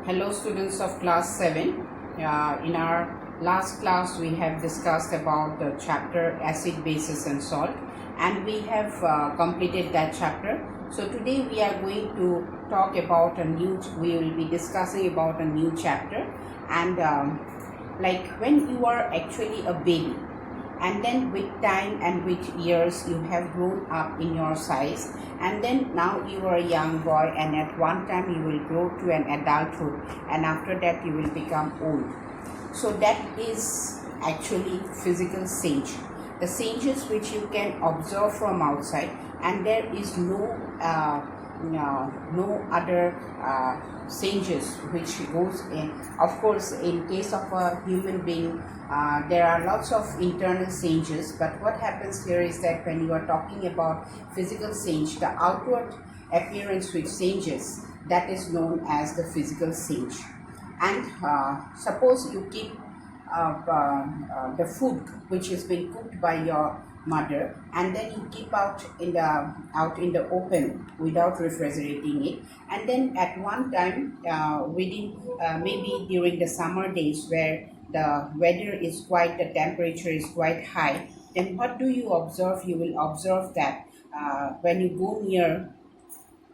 Hello students of class 7. In our last class we have discussed about the chapter acid, bases and salt, and we have completed that chapter. So today we are going to talk about we will be discussing about a new chapter, and like when you are actually a baby, and then with time and with years you have grown up in your size, and then now you are a young boy, and at one time you will grow to an adulthood, and after that you will become old. So that is actually physical change, the changes which you can observe from outside, and there is no other changes which goes in. Of course, in case of a human being, there are lots of internal changes, but what happens here is that when you are talking about physical change, the outward appearance which changes, that is known as the physical change. And suppose you keep the food which has been cooked by your mother, and then you keep out in the open without refrigerating it, and then at one time within maybe during the summer days where the temperature is quite high, then what do you observe? You will observe that when you go near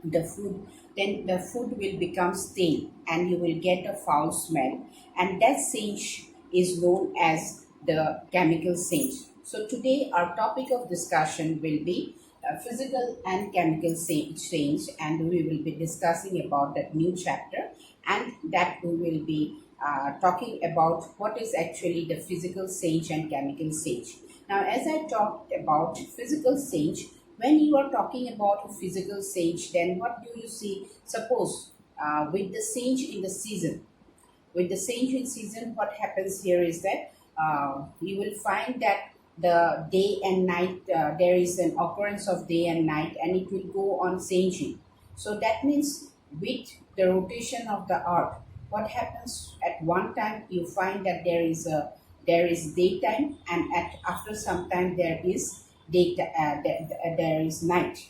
the food, then the food will become stale and you will get a foul smell, and that change is known as the chemical change. So today our topic of discussion will be physical and chemical change, and we will be discussing about that new chapter, and that we will be talking about what is actually the physical change and chemical change. Now, as I talked about physical change, when you are talking about a physical change, then what do you see? Suppose with the change in the season, what happens here is that you will find that the day and night, there is an occurrence of day and night, and it will go on changing. So that means with the rotation of the earth, what happens at one time, you find that there is daytime, and after some time there is there is night,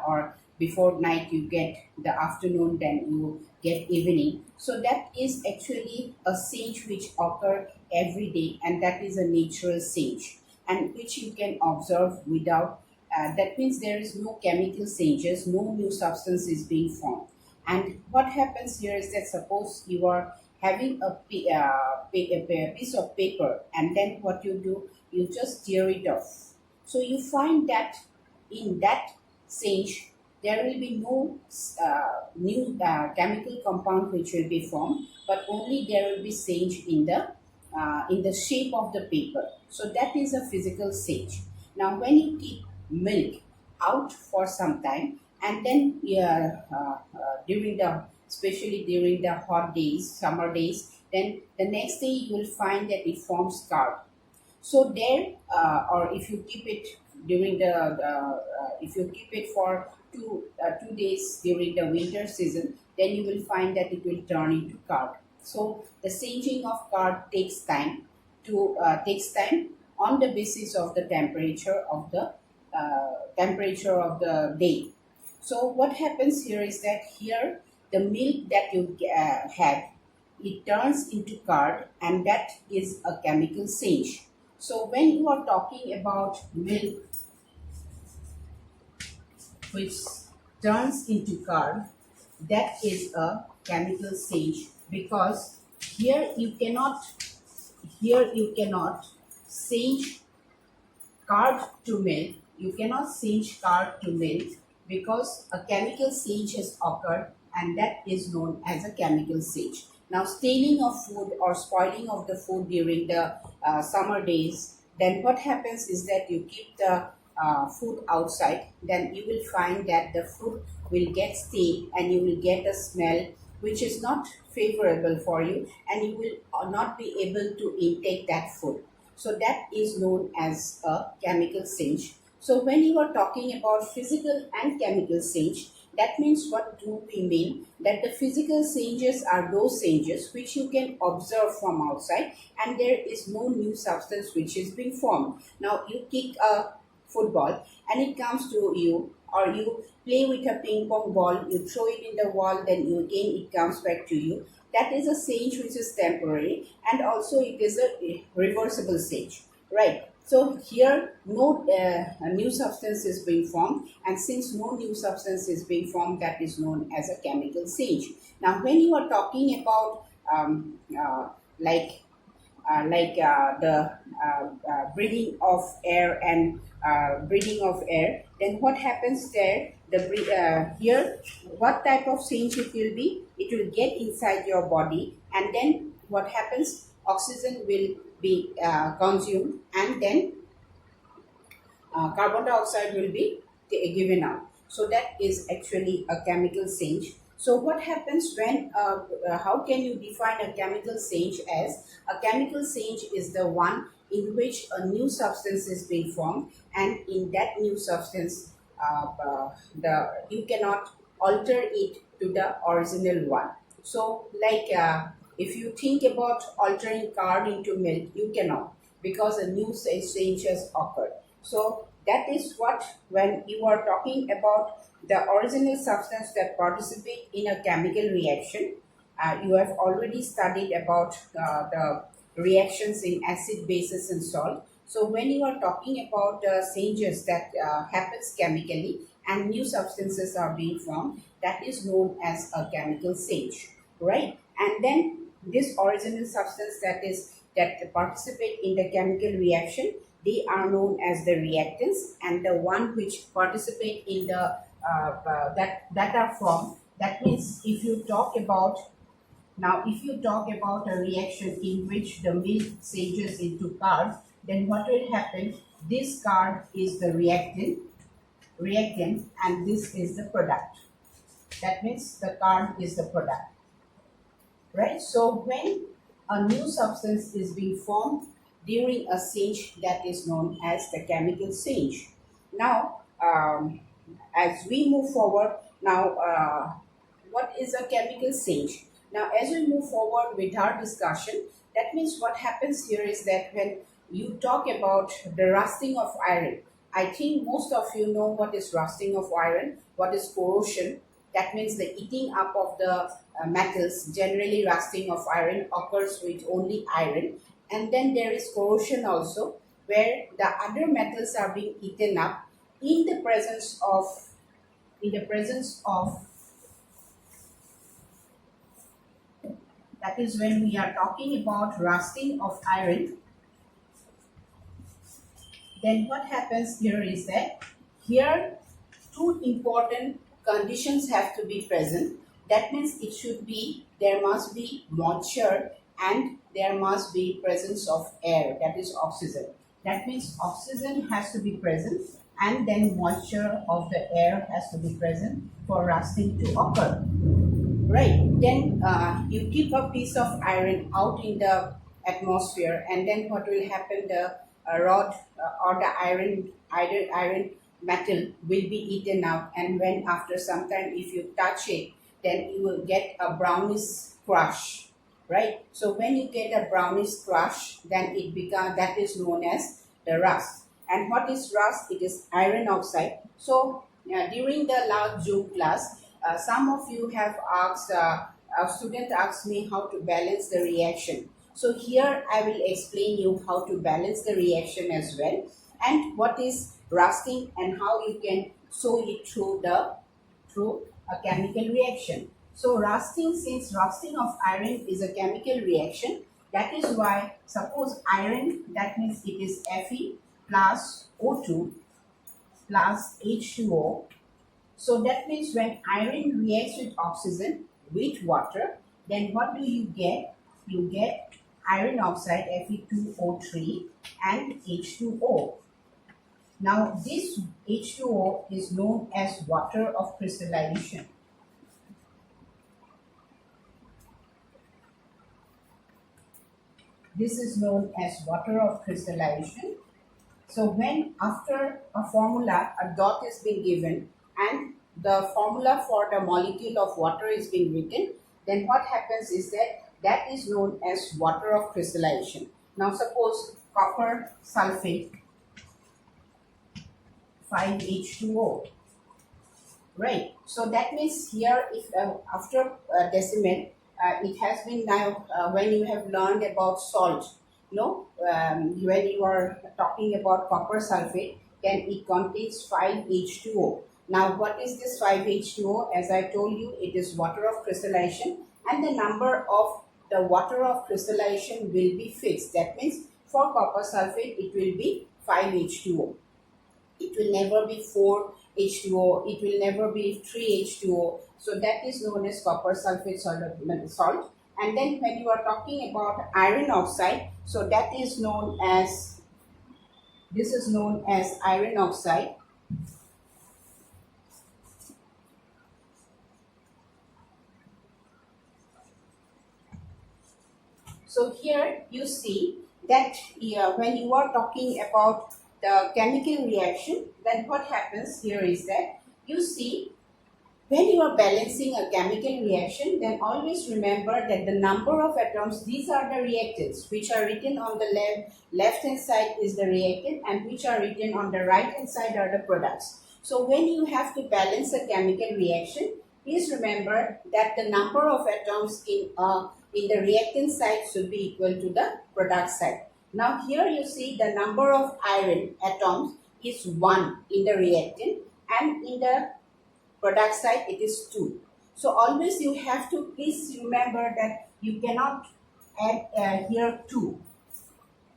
or before night you get the afternoon, then you get evening. So that is actually a change which occur every day, and that is a natural change, and which you can observe without that means there is no chemical changes, no new substance is being formed. And what happens here is that suppose you are having a piece of paper, and then what you do, you just tear it off. So you find that in that change, there will be no new chemical compound which will be formed, but only there will be change in the shape of the paper. So that is a physical change. Now, when you keep milk out for some time, and then especially during the hot days, summer days, then the next day you will find that it forms curd. So there, or if you keep it during if you keep it for 2 days during the winter season, then you will find that it will turn into curd. So the changing of curd takes time on the basis of the temperature of the day. So what happens here is that here the milk that you had, it turns into curd, and that is a chemical change. So when you are talking about milk which turns into curd, that is a chemical change, because here you cannot change curd to milk. You cannot change curd to milk because a chemical change has occurred, and that is known as a chemical change. Now, staining of food or spoiling of the food during the summer days, then what happens is that you keep the food outside, then you will find that the food will get stale, and you will get a smell which is not favorable for you, and you will not be able to intake that food. So that is known as a chemical change. So when you are talking about physical and chemical change, that means what do we mean? That the physical changes are those changes which you can observe from outside, and there is no new substance which is being formed. Now you kick a football and it comes to you or you play with a ping pong ball, you throw it in the wall, then you again it comes back to you. That is a change which is temporary, and also it is a reversible change, right? So here no a new substance is being formed, and since no new substance is being formed, that is known as a chemical change. Now when you are talking about like the breathing of air and breathing of air, then what happens there? Here, what type of change it will be? It will get inside your body, and then what happens? Oxygen will be consumed, and then carbon dioxide will be given out. So that is actually a chemical change. So what happens when, how can you define a chemical change as? A chemical change is the one in which a new substance is being formed, and in that new substance, you cannot alter it to the original one. So like if you think about altering curd into milk, you cannot, because a new change has occurred. So that is what, when you are talking about the original substance that participate in a chemical reaction, you have already studied about the reactions in acid, bases, and salt. So when you are talking about changes that happens chemically and new substances are being formed, that is known as a chemical change, right? And then this original substance that participate in the chemical reaction, they are known as the reactants, and the one which participate in the that are formed. That means if you talk about a reaction in which the milk changes into curd, then what will happen? This curd is the reactant, and this is the product. That means the curd is the product, right? So when a new substance is being formed during a change, that is known as the chemical change. Now, as we move forward, now what is a chemical change? Now, as we move forward with our discussion, that means what happens here is that when you talk about the rusting of iron, I think most of you know what is rusting of iron, what is corrosion. That means the eating up of the metals. Generally, rusting of iron occurs with only iron, and then there is corrosion also, where the other metals are being eaten up in the presence of that is when we are talking about rusting of iron. Then what happens here is that here two important conditions have to be present. That means there must be moisture, and there must be presence of air, that is oxygen. That means oxygen has to be present, and then moisture of the air has to be present for rusting to occur, right? Then you keep a piece of iron out in the atmosphere, and then what will happen? The rod or the iron metal will be eaten out, and when after some time if you touch it, then you will get a brownish crush, right? So when you get a brownish crush, then that is known as the rust. And what is rust? It is iron oxide. So during the last Zoom class, some of you have asked, a student asked me how to balance the reaction. So here I will explain you how to balance the reaction as well, and what is rusting and how you can show it through a chemical reaction. So since rusting of iron is a chemical reaction, that is why suppose iron, that means it is Fe plus O2 plus H2O. So that means when iron reacts with oxygen with water, then what do you get? You get iron oxide Fe2O3 and H2O. Now this H2O is known as water of crystallization. This is known as water of crystallization. So when after a formula, a dot is being given and the formula for the molecule of water is being written, then what happens is that is known as water of crystallization. Now suppose copper sulfate 5H2O. right? So that means here, if after decimal, it has been now when you have learned about salt, when you are talking about copper sulfate, then it contains 5H2O. Now, what is this 5H2O? As I told you, it is water of crystallization, and the number of the water of crystallization will be fixed. That means for copper sulfate, it will be 5H2O. It will never be 4H2O, it will never be 3H2O. So that is known as copper sulfate salt. And then when you are talking about iron oxide, so that is known as, this is known as iron oxide. So here you see that when you are talking about the chemical reaction, then what happens here is that you see, when you are balancing a chemical reaction, then always remember that the number of atoms, these are the reactants, which are written on the left hand side is the reactant, and which are written on the right hand side are the products. So when you have to balance a chemical reaction, please remember that the number of atoms in the reactant side should be equal to the product side. Now here you see the number of iron atoms is 1 in the reactant, and in the product side it is 2. So always you have to please remember that you cannot add here 2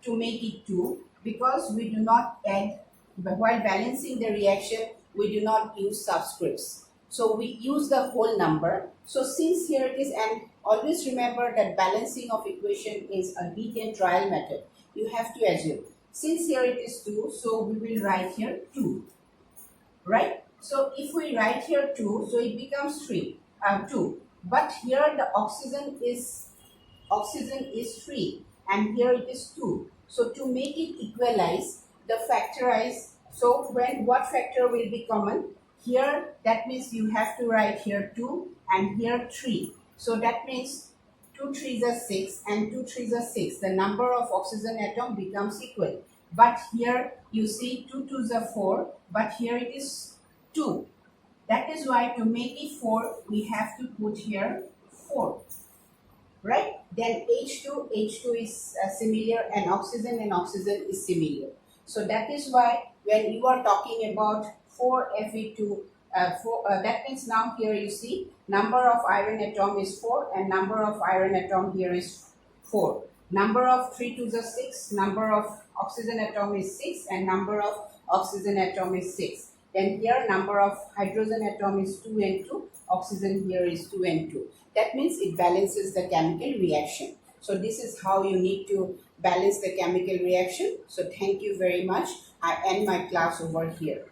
to make it 2, because we do not add, while balancing the reaction we do not use subscripts. So we use the whole number. So since here it is, and always remember that balancing of equation is a heat and trial method. You have to assume. Since here it is 2, so we will write here 2. Right? So if we write here 2, so it becomes 2. But here the oxygen is 3, and here it is 2. So to make it equalize, the factorize. So when what factor will be common? Here, that means you have to write here 2 and here 3. So that means 2 3s are 6 and 2 3s are 6. The number of oxygen atom becomes equal. But here you see 2 2s are 4, but here it is 2. That is why to make it 4, we have to put here 4. Right? Then H2 is similar, and oxygen is similar. So that is why when you are talking about 4Fe2, that means now here you see number of iron atom is 4 and number of iron atom here is 4. Number of 3 2s are 6, number of oxygen atom is 6, and number of oxygen atom is 6. Then here number of hydrogen atom is 2 and 2, oxygen here is 2 and 2. That means it balances the chemical reaction. So this is how you need to balance the chemical reaction. So thank you very much. I end my class over here.